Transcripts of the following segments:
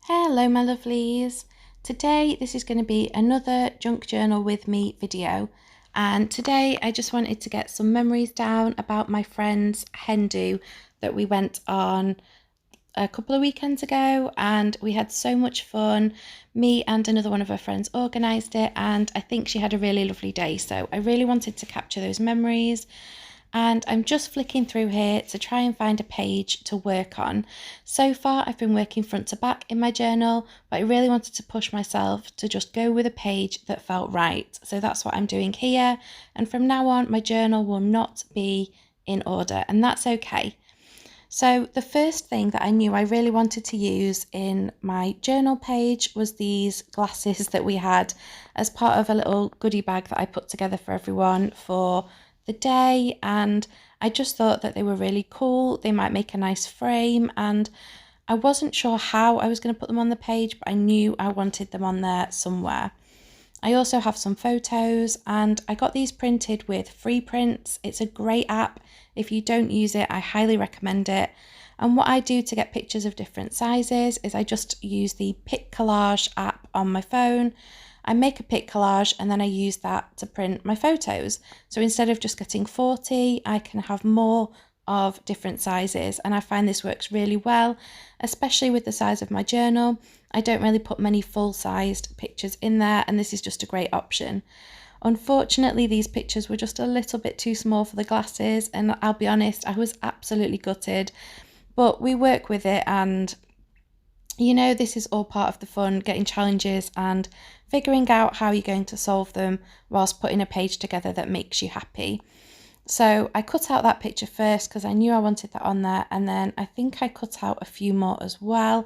Hello my lovelies. Today this is going to be another Junk Journal with me video, and today I just wanted to get some memories down about my friend's hen do that we went on a couple of weekends ago, and we had so much fun. Me and another one of her friends organised it, and I think she had a really lovely day, so I really wanted to capture those memories. And I'm just flicking through here to try and find a page to work on. So far I've been working front to back in my journal, but I really wanted to push myself to just go with a page that felt right. So that's what I'm doing here, and from now on my journal will not be in order, and that's okay. So the first thing that I knew I really wanted to use in my journal page was these glasses that we had as part of a little goodie bag that I put together for everyone for the day, and I just thought that they were really cool. They might make a nice frame, and I wasn't sure how I was going to put them on the page, but I knew I wanted them on there somewhere. I also have some photos, and I got these printed with Freeprints. It's a great app. If you don't use it, I highly recommend it. And what I do to get pictures of different sizes is I just use the Pic Collage app on my phone. I make a pic collage and then I use that to print my photos. So instead of just getting 40, I can have more of different sizes, and I find this works really well, especially with the size of my journal. I don't really put many full-sized pictures in there, and this is just a great option. Unfortunately, these pictures were just a little bit too small for the glasses, and I'll be honest, I was absolutely gutted, but we work with it, and this is all part of the fun, getting challenges and figuring out how you're going to solve them whilst putting a page together that makes you happy. So I cut out that picture first because I knew I wanted that on there, and then I think I cut out a few more as well.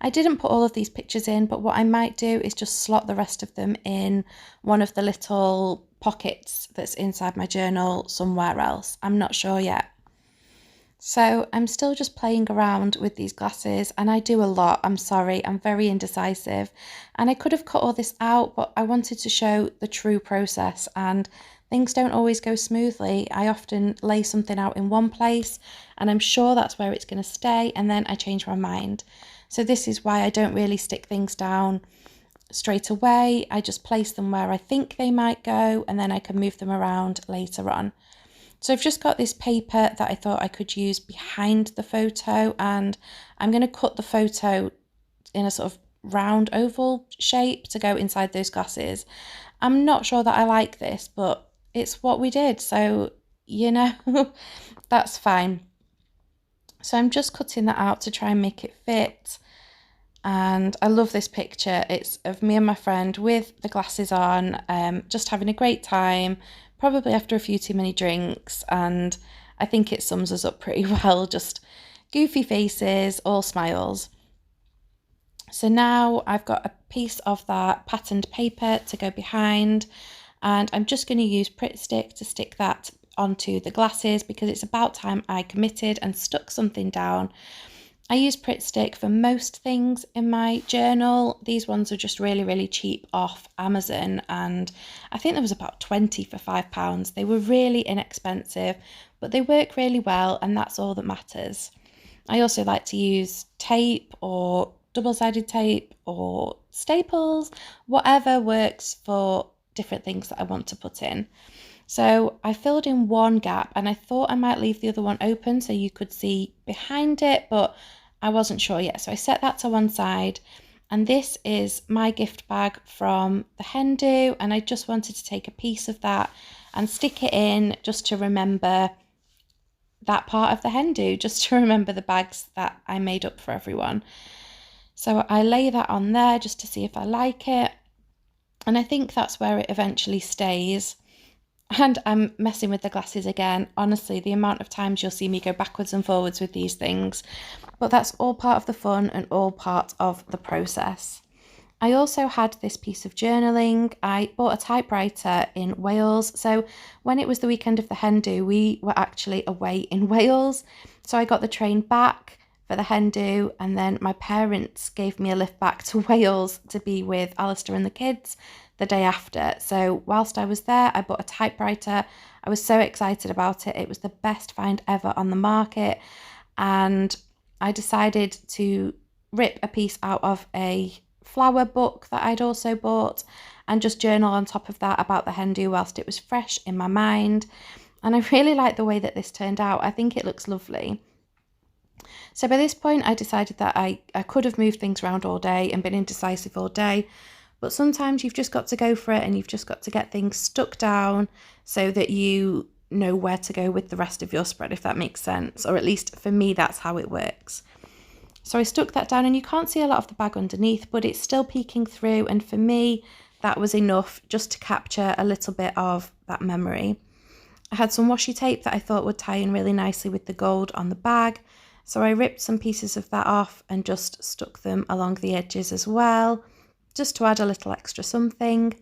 I didn't put all of these pictures in, but what I might do is just slot the rest of them in one of the little pockets that's inside my journal somewhere else. I'm not sure yet. So I'm still just playing around with these glasses, and I do a lot. I'm sorry, I'm very indecisive, and I could have cut all this out, but I wanted to show the true process, and things don't always go smoothly. I often lay something out in one place and I'm sure that's where it's going to stay, and then I change my mind. So this is why I don't really stick things down straight away. I just place them where I think they might go, and then I can move them around later on. So I've just got this paper that I thought I could use behind the photo, and I'm going to cut the photo in a sort of round oval shape to go inside those glasses. I'm not sure that I like this, but it's what we did, so that's fine. So I'm just cutting that out to try and make it fit. And I love this picture. It's of me and my friend with the glasses on, just having a great time, probably after a few too many drinks, and I think it sums us up pretty well, just goofy faces, all smiles. So now I've got a piece of that patterned paper to go behind, and I'm just going to use Pritt Stick to stick that onto the glasses because it's about time I committed and stuck something down. I use Pritt Stick for most things in my journal. These ones are just really, really cheap off Amazon, and I think there was about 20 for £5. They were really inexpensive, but they work really well, and that's all that matters. I also like to use tape or double-sided tape or staples, whatever works for different things that I want to put in. So I filled in one gap, and I thought I might leave the other one open so you could see behind it, but I wasn't sure yet. So I set that to one side, and this is my gift bag from the hen do, and I just wanted to take a piece of that and stick it in just to remember that part of the hen do, just to remember the bags that I made up for everyone. So I lay that on there just to see if I like it, and I think that's where it eventually stays. And I'm messing with the glasses again. Honestly, the amount of times you'll see me go backwards and forwards with these things, but that's all part of the fun and all part of the process. I also had this piece of journaling. I bought a typewriter in Wales. So when it was the weekend of the hen do, we were actually away in Wales. So I got the train back for the hen do, and then my parents gave me a lift back to Wales to be with Alistair and the kids the day after. So whilst I was there, I bought a typewriter. I was so excited about it. It was the best find ever on the market, and I decided to rip a piece out of a flower book that I'd also bought and just journal on top of that about the hen do whilst it was fresh in my mind. And I really like the way that this turned out. I think it looks lovely. So by this point, I decided that I could have moved things around all day and been indecisive all day. But sometimes you've just got to go for it, and you've just got to get things stuck down so that you know where to go with the rest of your spread, if that makes sense. Or at least for me, that's how it works. So I stuck that down, and you can't see a lot of the bag underneath, but it's still peeking through. And for me, that was enough just to capture a little bit of that memory. I had some washi tape that I thought would tie in really nicely with the gold on the bag. So I ripped some pieces of that off and just stuck them along the edges as well, just to add a little extra something.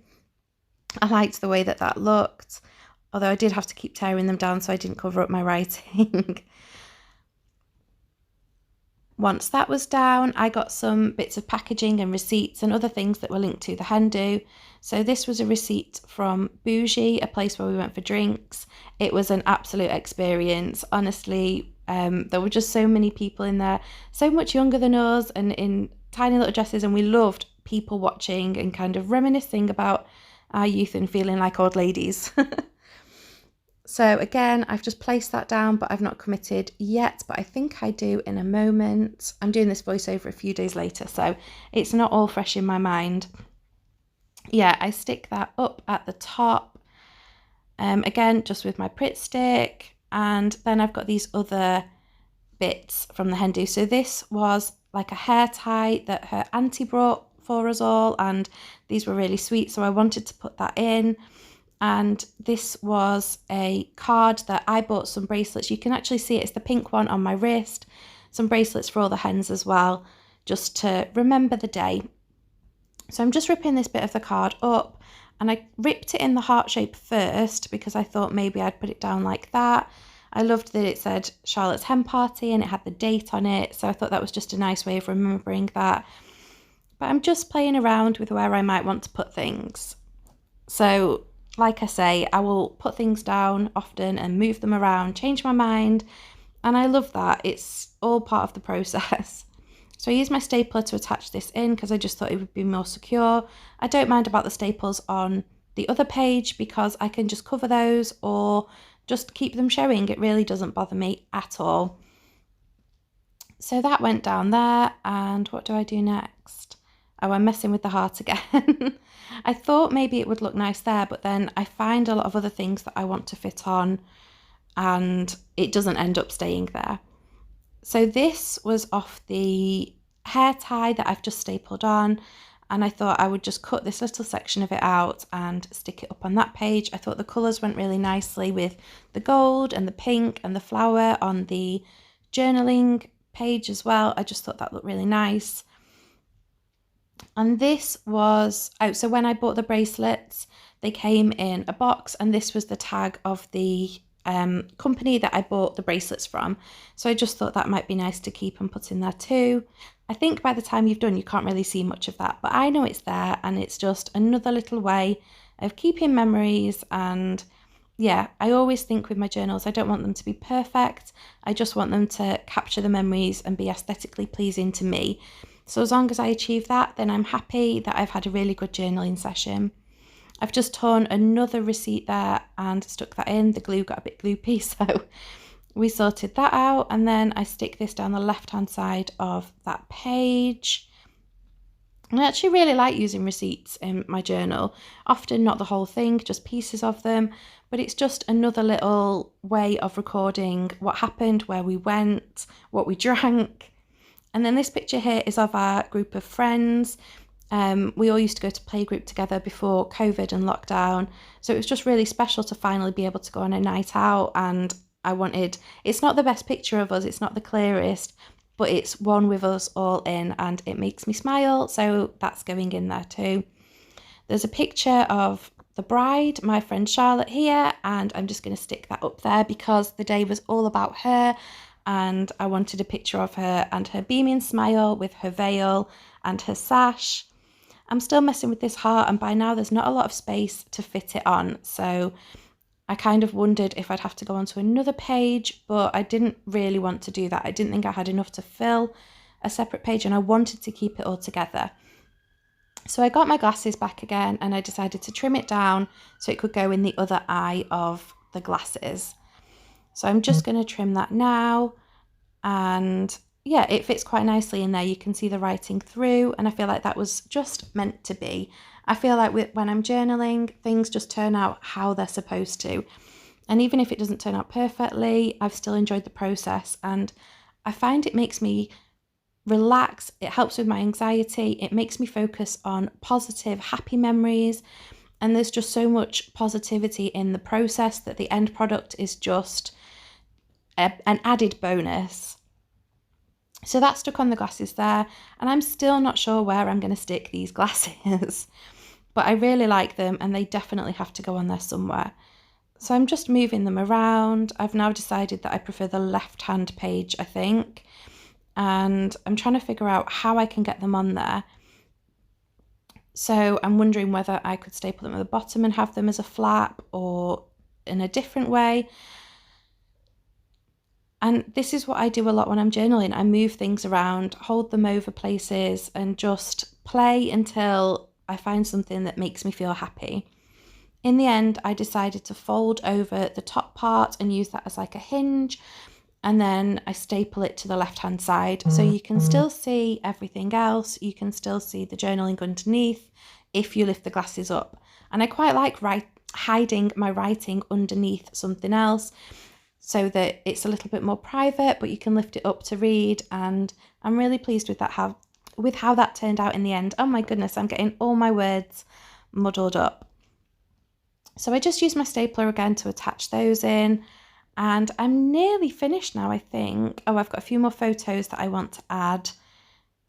I liked the way that that looked, although I did have to keep tearing them down so I didn't cover up my writing. Once that was down, I got some bits of packaging and receipts and other things that were linked to the hen do. So this was a receipt from Bougie, a place where we went for drinks. It was an absolute experience. Honestly, there were just so many people in there, so much younger than us and in tiny little dresses, and we loved people watching and kind of reminiscing about our youth and feeling like old ladies. So again, I've just placed that down, but I've not committed yet, but I think I do in a moment. I'm doing this voiceover a few days later, so it's not all fresh in my mind. Yeah, I stick that up at the top, again, just with my Pritt stick, and then I've got these other bits from the hen do. So this was like a hair tie that her auntie brought for us all, and these were really sweet, so I wanted to put that in. And this was a card that I bought some bracelets. You can actually see it's the pink one on my wrist. Some bracelets for all the hens as well, just to remember the day. So I'm just ripping this bit of the card up, and I ripped it in the heart shape first because I thought maybe I'd put it down like that. I loved that it said Charlotte's Hen Party and it had the date on it, so I thought that was just a nice way of remembering that. But I'm just playing around with where I might want to put things. So like I say, I will put things down often and move them around, change my mind, and I love that. It's all part of the process. So I used my stapler to attach this in because I just thought it would be more secure. I don't mind about the staples on the other page because I can just cover those or just keep them showing. It really doesn't bother me at all. So that went down there, and what do I do next? Oh, I'm messing with the heart again. I thought maybe it would look nice there, but then I find a lot of other things that I want to fit on and it doesn't end up staying there. So this was off the hair tie that I've just stapled on, and I thought I would just cut this little section of it out and stick it up on that page. I thought the colours went really nicely with the gold and the pink and the flower on the journaling page as well. I just thought that looked really nice. And this was, oh, so when I bought the bracelets, they came in a box, and this was the tag of the company that I bought the bracelets from. So I just thought that might be nice to keep and put in there too. I think by the time you've done, you can't really see much of that, but I know it's there, and it's just another little way of keeping memories. And yeah, I always think with my journals, I don't want them to be perfect. I just want them to capture the memories and be aesthetically pleasing to me. So as long as I achieve that, then I'm happy that I've had a really good journaling session. I've just torn another receipt there and stuck that in. The glue got a bit gloopy, so we sorted that out. And then I stick this down the left-hand side of that page. And I actually really like using receipts in my journal. Often not the whole thing, just pieces of them. But it's just another little way of recording what happened, where we went, what we drank. And then this picture here is of our group of friends. We all used to go to playgroup together before COVID and lockdown. So it was just really special to finally be able to go on a night out. And it's not the best picture of us, it's not the clearest, but it's one with us all in, and it makes me smile. So that's going in there too. There's a picture of the bride, my friend Charlotte here, and I'm just going to stick that up there because the day was all about her. And I wanted a picture of her and her beaming smile with her veil and her sash. I'm still messing with this heart, and by now there's not a lot of space to fit it on. So I kind of wondered if I'd have to go onto another page, but I didn't really want to do that. I didn't think I had enough to fill a separate page and I wanted to keep it all together. So I got my glasses back again and I decided to trim it down so it could go in the other eye of the glasses. So I'm just going to trim that now, and yeah, it fits quite nicely in there. You can see the writing through, and I feel like that was just meant to be. I feel like when I'm journaling, things just turn out how they're supposed to. And even if it doesn't turn out perfectly, I've still enjoyed the process, and I find it makes me relax. It helps with my anxiety. It makes me focus on positive, happy memories. And there's just so much positivity in the process that the end product is just an added bonus. So that's stuck on the glasses there, and I'm still not sure where I'm going to stick these glasses, but I really like them and they definitely have to go on there somewhere. So I'm just moving them around. I've now decided that I prefer the left-hand page, I think, and I'm trying to figure out how I can get them on there. So I'm wondering whether I could staple them at the bottom and have them as a flap, or in a different way. And this is what I do a lot when I'm journaling. I move things around, hold them over places, and just play until I find something that makes me feel happy. In the end, I decided to fold over the top part and use that as like a hinge, and then I staple it to the left-hand side. So you can still see everything else. You can still see the journaling underneath if you lift the glasses up. And I quite like hiding my writing underneath something else, so that it's a little bit more private, but you can lift it up to read. And I'm really pleased with how that turned out in the end. Oh my goodness, I'm getting all my words muddled up. So I just used my stapler again to attach those in, and I'm nearly finished now, I think. Oh, I've got a few more photos that I want to add.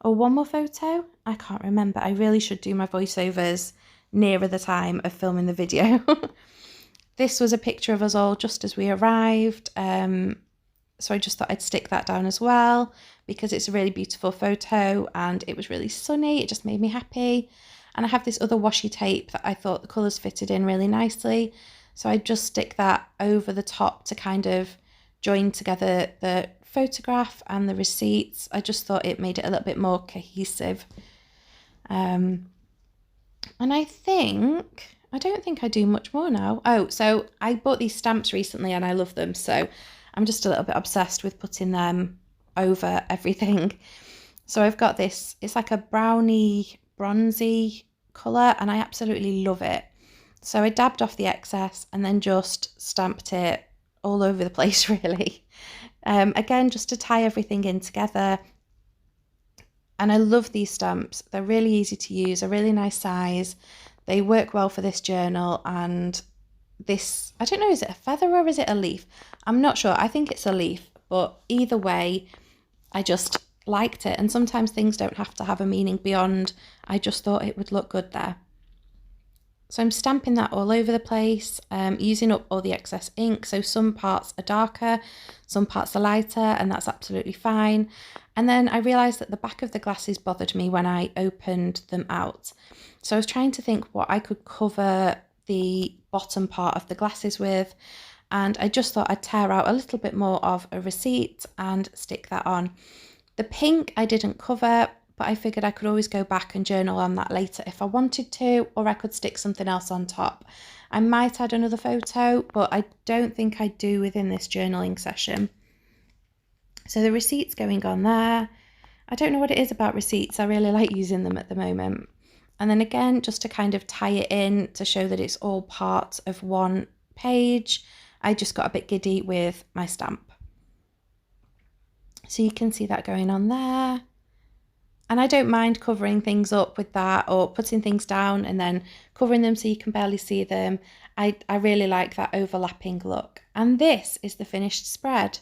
Or one more photo? I can't remember. I really should do my voiceovers nearer the time of filming the video. This was a picture of us all just as we arrived, so I just thought I'd stick that down as well because it's a really beautiful photo and it was really sunny. It just made me happy. And I have this other washi tape that I thought the colours fitted in really nicely, so I just stick that over the top to kind of join together the photograph and the receipts. I just thought it made it a little bit more cohesive. And I don't think I do much more now. Oh, so I bought these stamps recently and I love them. So I'm just a little bit obsessed with putting them over everything. So I've got this, it's like a browny, bronzy colour and I absolutely love it. So I dabbed off the excess and then just stamped it all over the place, really. Again, just to tie everything in together. And I love these stamps. They're really easy to use, a really nice size. They work well for this journal, and this, I don't know, is it a feather or is it a leaf? I'm not sure. I think it's a leaf, but either way, I just liked it. And sometimes things don't have to have a meaning beyond, I just thought it would look good there. So I'm stamping that all over the place, using up all the excess ink. So some parts are darker, some parts are lighter, and that's absolutely fine. And then I realised that the back of the glasses bothered me when I opened them out. So I was trying to think what I could cover the bottom part of the glasses with, and I just thought I'd tear out a little bit more of a receipt and stick that on. The pink I didn't cover, but I figured I could always go back and journal on that later if I wanted to, or I could stick something else on top. I might add another photo, but I don't think I do within this journaling session. So the receipt's going on there. I don't know what it is about receipts. I really like using them at the moment. And then again, just to kind of tie it in to show that it's all part of one page, I just got a bit giddy with my stamp. So you can see that going on there. And I don't mind covering things up with that, or putting things down and then covering them so you can barely see them. I really like that overlapping look. And this is the finished spread.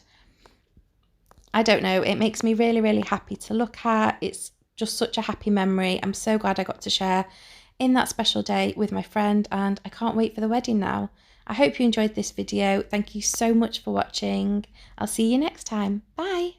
I don't know, it makes me really, really happy to look at. It's just such a happy memory. I'm so glad I got to share in that special day with my friend, and I can't wait for the wedding now. I hope you enjoyed this video. Thank you so much for watching. I'll see you next time. Bye.